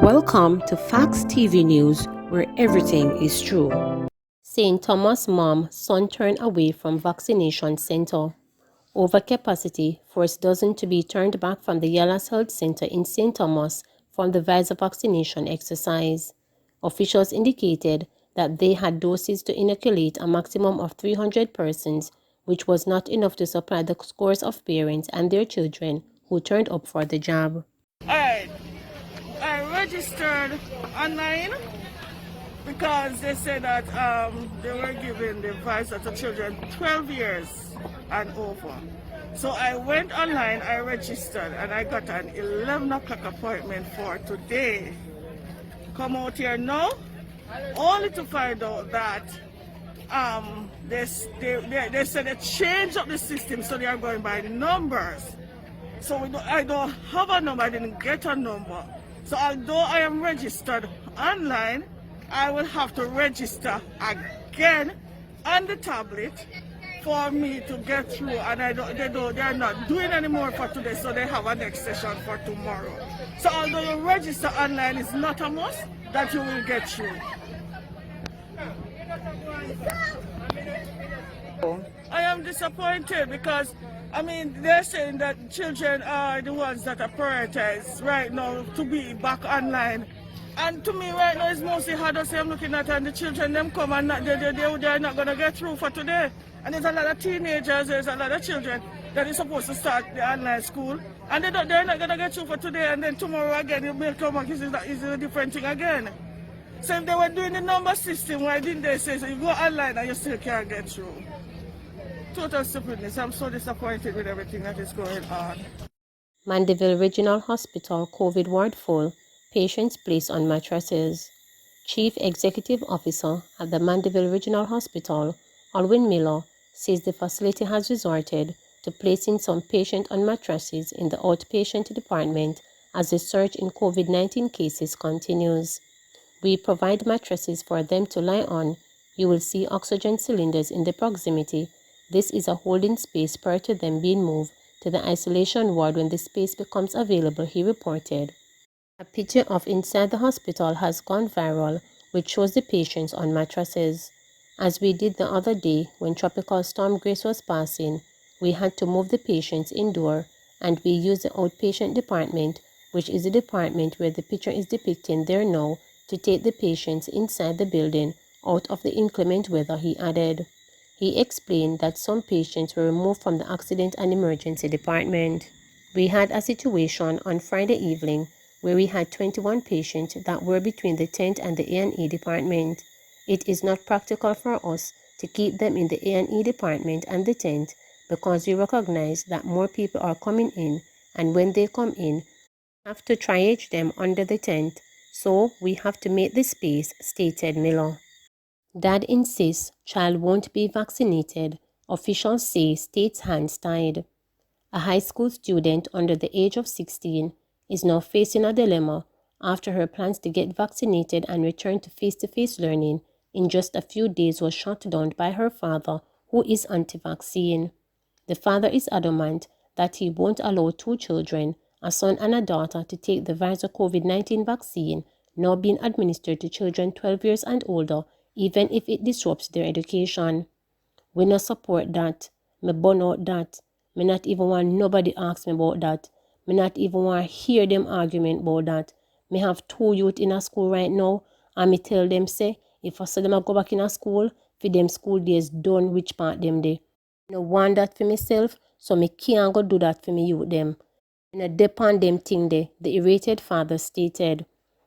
Welcome to Facts TV News, where everything is true. St. Thomas mom, son turned away from vaccination center. Overcapacity forced dozens to be turned back from the Yalas Health Center in St. Thomas from the Pfizer vaccination exercise. Officials indicated that they had doses to inoculate a maximum of 300 persons, which was not enough to supply the scores of parents and their children who turned up for the jab. Alright, I registered online because they said that they were giving the Pfizer to children 12 years and over. So I went online, I registered, and I got an 11 o'clock appointment for today. Come out here now, only to find out that they said they changed up the system, so they are going by numbers. So I don't have a number, I didn't get a number. So although I am registered online, I will have to register again on the tablet for me to get through. And they are not doing anymore for today, so they have a next session for tomorrow. So although you register online, it's not a must that you will get through. I am disappointed because they're saying that children are the ones that are prioritized right now to be back online. And to me right now it's mostly adults I'm looking at, and the children them come and they're not going to get through for today. And there's a lot of teenagers, there's a lot of children that is supposed to start the online school, and they're not going to get through for today, and then tomorrow again it will come back, is a different thing again. So if they were doing the number system, why didn't they say so you go online and you still can't get through? Total stupidness. I'm so disappointed with everything that is going on. Mandeville Regional Hospital COVID ward full, patients placed on mattresses. Chief Executive Officer at the Mandeville Regional Hospital, Alwyn Miller, says the facility has resorted to placing some patients on mattresses in the outpatient department as the surge in COVID-19 cases continues. We provide mattresses for them to lie on. You will see oxygen cylinders in the proximity. This is a holding space prior to them being moved to the isolation ward when the space becomes available, he reported. A picture of inside the hospital has gone viral, which shows the patients on mattresses. As we did the other day when Tropical Storm Grace was passing, we had to move the patients indoor, and we used the outpatient department, which is the department where the picture is depicting there now, to take the patients inside the building out of the inclement weather, he added. He explained that some patients were removed from the accident and emergency department. We had a situation on Friday evening where we had 21 patients that were between the tent and the A&E department. It is not practical for us to keep them in the A&E department and the tent because we recognize that more people are coming in, and when they come in, we have to triage them under the tent, so we have to make the space, stated Miller. Dad insists child won't be vaccinated. Officials say state's hands tied. A high school student under the age of 16 is now facing a dilemma after her plans to get vaccinated and return to face-to-face learning in just a few days was shut down by her father, who is anti-vaccine. The father is adamant that he won't allow two children, a son and a daughter, to take the Pfizer COVID-19 vaccine now being administered to children 12 years and older, even if it disrupts their education. We not support that. Me burn out that. Me not even want nobody ask me about that. Me not even want hear them argument about that. Me have two youth in a school right now, and me tell them say, if I say them a go back in a school, for them school days done, which part them dey. I no want that for myself, so me can't go do that for me youth them. I no depend them thing dey, the irritated father stated.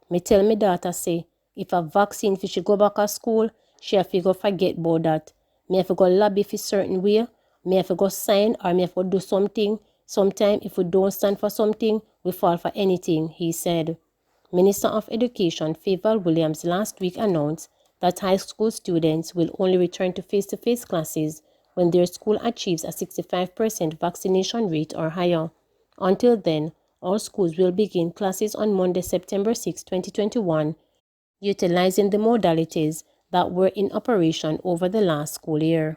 Me tell me daughter say, if a vaccine for she go back to school, she have to go forget about that. Me have to go lobby for certain way, me have to go sign, or me have to do something. Sometime if we don't stand for something, we fall for anything, he said. Minister of Education Favour Williams last week announced that high school students will only return to face-to-face classes when their school achieves a 65% vaccination rate or higher. Until then, all schools will begin classes on Monday, September 6, 2021, utilizing the modalities that were in operation over the last school year.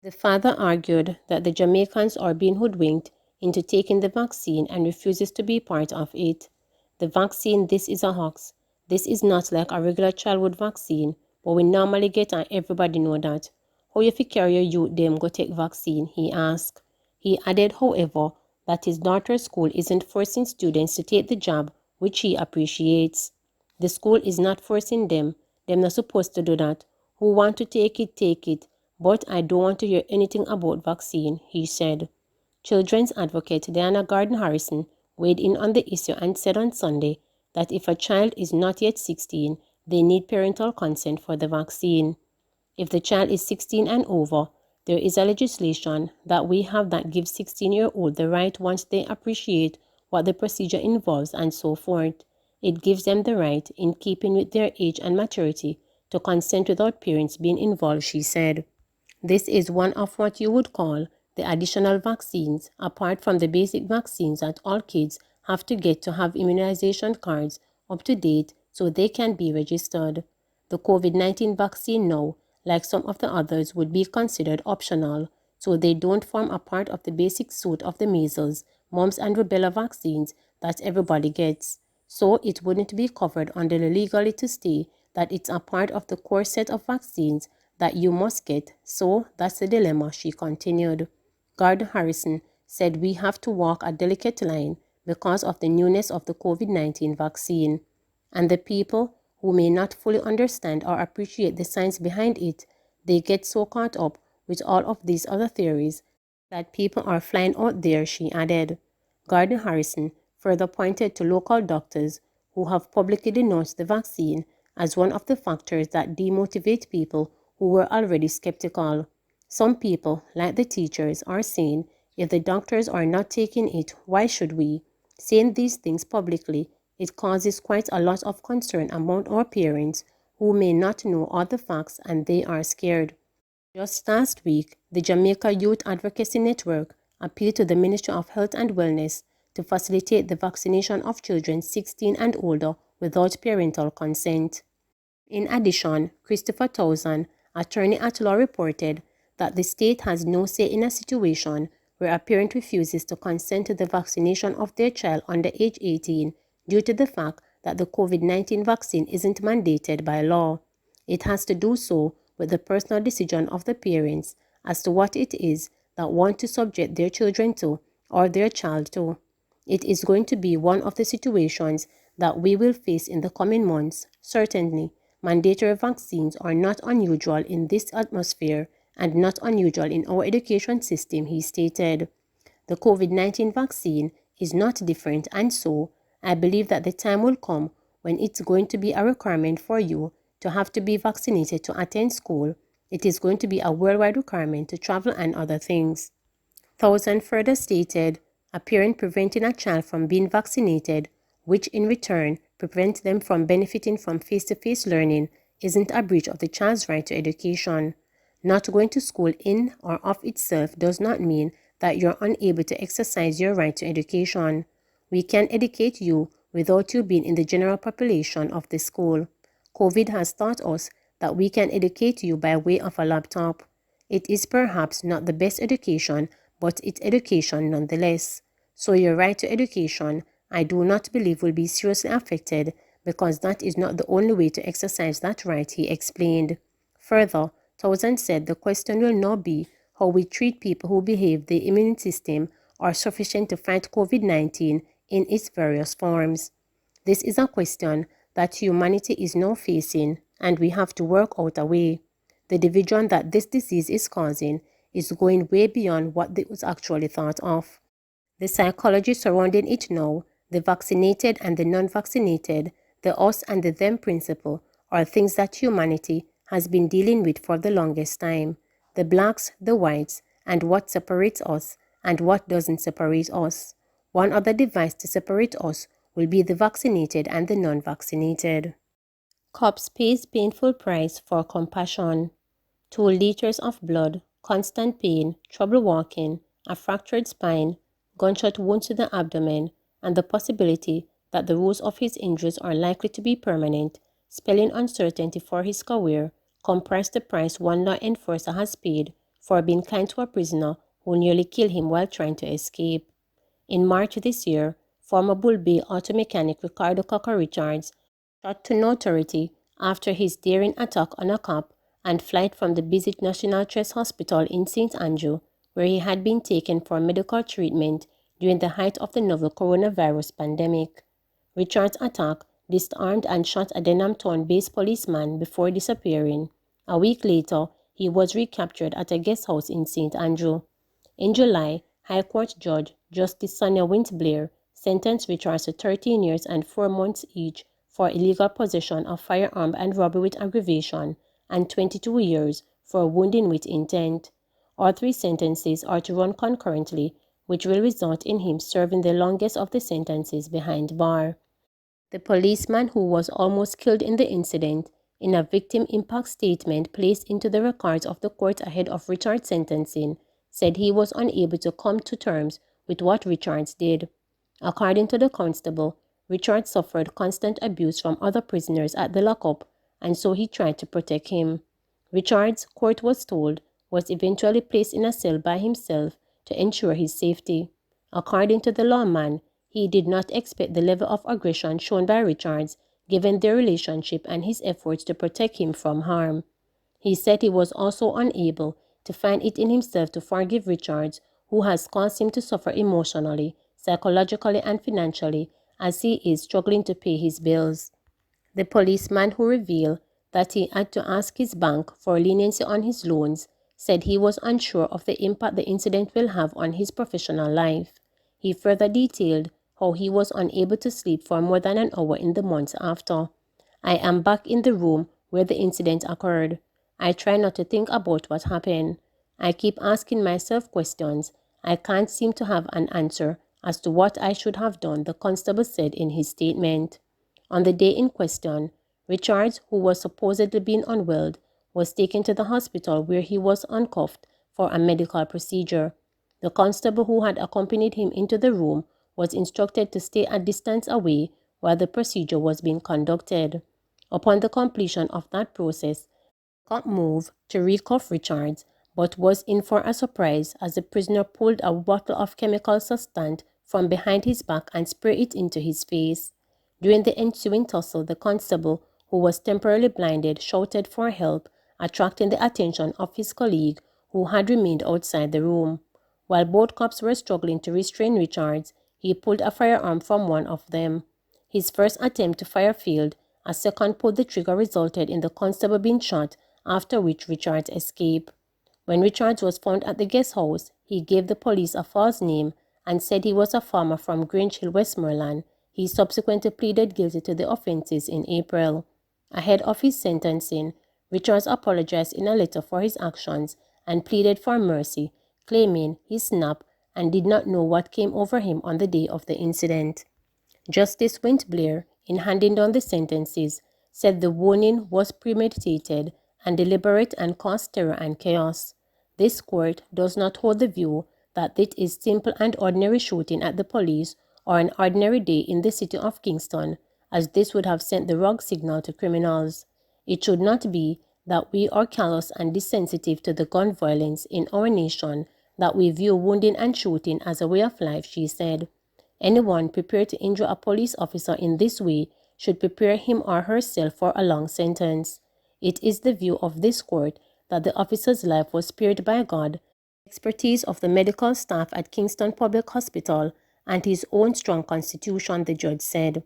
The father argued that the Jamaicans are being hoodwinked into taking the vaccine and refuses to be part of it. The vaccine, this is a hoax. This is not like a regular childhood vaccine, but we normally get and everybody know that. How you fi carry your youth them go take vaccine, he asked. He added, however, that his daughter's school isn't forcing students to take the jab, which he appreciates. The school is not forcing them. They're not supposed to do that. Who want to take it, take it. But I don't want to hear anything about vaccine, he said. Children's advocate Diana Gordon Harrison weighed in on the issue and said on Sunday that if a child is not yet 16, they need parental consent for the vaccine. If the child is 16 and over, there is a legislation that we have that gives 16-year-olds the right once they appreciate what the procedure involves and so forth. It gives them the right, in keeping with their age and maturity, to consent without parents being involved, she said. This is one of what you would call the additional vaccines, apart from the basic vaccines that all kids have to get to have immunization cards up to date so they can be registered. The COVID-19 vaccine now, like some of the others, would be considered optional, so they don't form a part of the basic suite of the measles, mumps and rubella vaccines that everybody gets. So it wouldn't be covered under the legally to stay that it's a part of the core set of vaccines that you must get, so that's the dilemma, she continued. Gardner Harrison said we have to walk a delicate line because of the newness of the COVID-19 vaccine, and the people who may not fully understand or appreciate the science behind it, they get so caught up with all of these other theories that people are flying out there, she added. Gardner Harrison further pointed to local doctors who have publicly denounced the vaccine as one of the factors that demotivate people who were already skeptical. Some people, like the teachers, are saying, if the doctors are not taking it, why should we? Saying these things publicly, it causes quite a lot of concern among our parents who may not know all the facts and they are scared. Just last week, the Jamaica Youth Advocacy Network appealed to the Ministry of Health and Wellness to facilitate the vaccination of children 16 and older without parental consent. In addition, Christopher Towson, attorney at law, reported that the state has no say in a situation where a parent refuses to consent to the vaccination of their child under age 18 due to the fact that the COVID-19 vaccine isn't mandated by law. It has to do so with the personal decision of the parents as to what it is that want to subject their children to or their child to. It is going to be one of the situations that we will face in the coming months, certainly. Mandatory vaccines are not unusual in this atmosphere and not unusual in our education system, he stated. The COVID-19 vaccine is not different, and so I believe that the time will come when it's going to be a requirement for you to have to be vaccinated to attend school. It is going to be a worldwide requirement to travel and other things. Towson further stated, a parent preventing a child from being vaccinated, which in return prevents them from benefiting from face-to-face learning, isn't a breach of the child's right to education. Not going to school in or of itself does not mean that you're unable to exercise your right to education. We can educate you without you being in the general population of the school. COVID has taught us that we can educate you by way of a laptop. It is perhaps not the best education, but it's education nonetheless. So your right to education, I do not believe, will be seriously affected because that is not the only way to exercise that right, he explained. Further, Towson said the question will now be how we treat people who believe the immune system are sufficient to fight COVID-19 in its various forms. This is a question that humanity is now facing, and we have to work out a way. The division that this disease is causing is going way beyond what it was actually thought of. The psychology surrounding it now, the vaccinated and the non-vaccinated, the us and the them principle, are things that humanity has been dealing with for the longest time. The blacks, the whites, and what separates us and what doesn't separate us. One other device to separate us will be the vaccinated and the non-vaccinated. Cops pays painful price for compassion. 2 liters of blood, constant pain, trouble walking, a fractured spine, gunshot wounds to the abdomen, and the possibility that the roots of his injuries are likely to be permanent, spelling uncertainty for his career, comprise the price one law enforcer has paid for being kind to a prisoner who nearly killed him while trying to escape. In March this year, former Bull Bay auto mechanic Ricardo Cocker Richards shot to notoriety after his daring attack on a cop and flight from the busy National Trust Hospital in St. Andrew, where he had been taken for medical treatment during the height of the novel coronavirus pandemic. Richard's attack disarmed and shot a Denham-based policeman before disappearing. A week later, he was recaptured at a guest house in St. Andrew. In July, High Court Judge Justice Sonia Wint-Blair sentenced Richards to 13 years and 4 months each for illegal possession of firearm and robbery with aggravation, and 22 years for wounding with intent. All 3 sentences are to run concurrently, which will result in him serving the longest of the sentences behind bar. The policeman who was almost killed in the incident, in a victim impact statement placed into the records of the court ahead of Richard's sentencing, said he was unable to come to terms with what Richards did. According to the constable, Richards suffered constant abuse from other prisoners at the lockup, and so he tried to protect him. Richards, court was told, was eventually placed in a cell by himself to ensure his safety. According to the lawman, he did not expect the level of aggression shown by Richards given their relationship and his efforts to protect him from harm. He said he was also unable to find it in himself to forgive Richards, who has caused him to suffer emotionally, psychologically, and financially as he is struggling to pay his bills. The policeman, who revealed that he had to ask his bank for leniency on his loans, said he was unsure of the impact the incident will have on his professional life. He further detailed how he was unable to sleep for more than an hour in the months after. "I am back in the room where the incident occurred. I try not to think about what happened. I keep asking myself questions. I can't seem to have an answer as to what I should have done," the constable said in his statement. On the day in question, Richards, who was supposedly being unwell, was taken to the hospital where he was handcuffed for a medical procedure. The constable who had accompanied him into the room was instructed to stay a distance away while the procedure was being conducted. Upon the completion of that process, the cop moved to recuff Richards, but was in for a surprise as the prisoner pulled a bottle of chemical substance from behind his back and sprayed it into his face. During the ensuing tussle, the constable, who was temporarily blinded, shouted for help, attracting the attention of his colleague, who had remained outside the room. While both cops were struggling to restrain Richards, he pulled a firearm from one of them. His first attempt to fire failed. A second pull the trigger resulted in the constable being shot, after which Richards escaped. When Richards was found at the guest house, he gave the police a false name and said he was a farmer from Grange Hill, Westmoreland. He subsequently pleaded guilty to the offenses in April. Ahead of his sentencing, Richards apologized in a letter for his actions and pleaded for mercy, claiming he snapped and did not know what came over him on the day of the incident. Justice Wint-Blair, in handing down the sentences, said the warning was premeditated and deliberate and caused terror and chaos. This court does not hold the view that it is simple and ordinary shooting at the police or an ordinary day in the city of Kingston, as this would have sent the wrong signal to criminals. It should not be that we are callous and desensitive to the gun violence in our nation, that we view wounding and shooting as a way of life, she said. Anyone prepared to injure a police officer in this way should prepare him or herself for a long sentence. It is the view of this court that the officer's life was spared by God, the expertise of the medical staff at Kingston Public Hospital, and his own strong constitution, the judge said.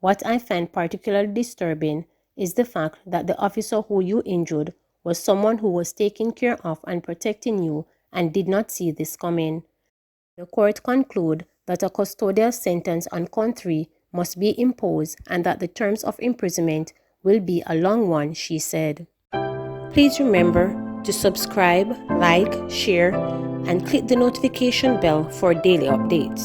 "What I find particularly disturbing is the fact that the officer who you injured was someone who was taking care of and protecting you and did not see this coming." The court concluded that a custodial sentence on count 3 must be imposed and that the terms of imprisonment will be a long one, she said. Please remember to subscribe, like, share, and click the notification bell for daily updates.